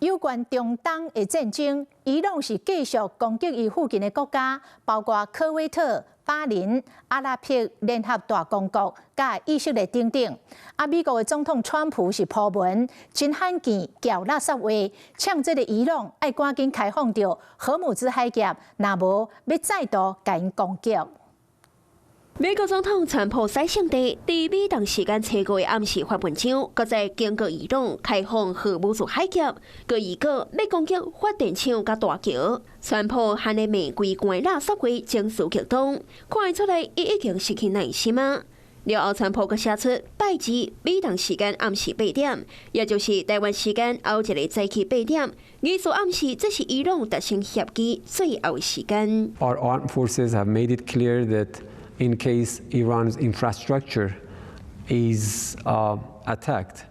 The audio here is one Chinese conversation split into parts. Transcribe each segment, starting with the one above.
有关中东的战争，伊朗是继续攻击伊附近的国家，包括科威特、巴林、阿拉伯联合大公国、甲以色列等等。美国的总统川普是铺文，真罕见叫垃圾话，呛这个伊朗要赶紧开放掉荷姆兹海峡，若无要再度甲因攻击。 美国总统川普在上帝伫美东时间7月暗时发文章，搁在警告伊朗开放荷姆兹海峡，佮预告要攻击发电厂佮大桥。川普喊的玫瑰罐垃圾话情绪激动，看出来伊已经失去耐心啊。了后，川普佮写出拜日美东时间暗时8点，也就是台湾时间后一个早起8点，意思暗示这是伊朗达成协议最后的时间。Our armed forces have made it clear that. In case Iran's infrastructure is attacked,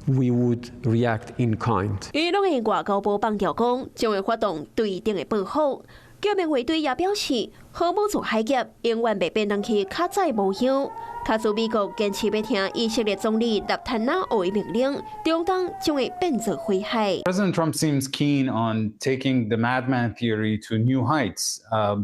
we would react in kind. 伊朗的外交部放调讲，将会发动对等的报复。革命卫队也表示，荷姆兹海峡永远袂变当去卡载无忧。卡住美国坚持要听以色列总理纳坦雅胡的命令，中东将会变作灰海。President Trump seems keen on taking the madman theory to new heights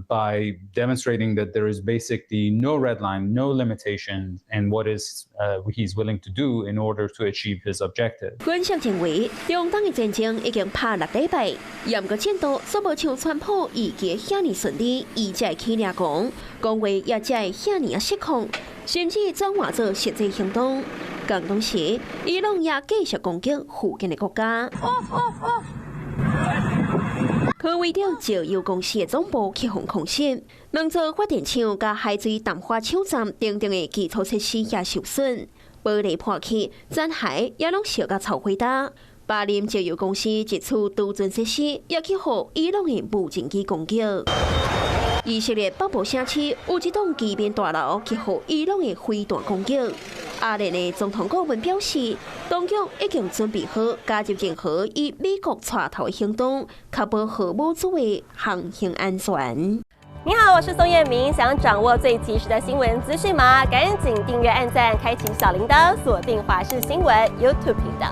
by demonstrating that there is basically no red line, no limitation, and what is he's willing to do in order to achieve his objective. 分析认为，中东的战争已经拍6礼拜，严格进度煞无像川普预期遐尼顺利，伊才会起掠讲话也才会遐尼失控。 甚至转化做实际行动。更同时，伊朗也继续攻击附近的国家。科威特石油公司的总部起防空袭，2座发电厂甲海水淡化厂站等等的基础设施也受损，玻璃破去，残骸也拢烧甲臭灰搭。巴林石油公司一处储存设施也去互伊朗的无人机攻击。 以色列北部城市有一栋机面大楼去互伊朗的飞弹攻击。阿联的总统顾问表示，当局已经准备好加入任何以美国带头的行动，确保荷姆兹的航行安全。你好，我是宋彦明。想掌握最及时的新闻资讯吗？赶紧订阅、按赞、开启小铃铛，锁定华视新闻 YouTube 频道。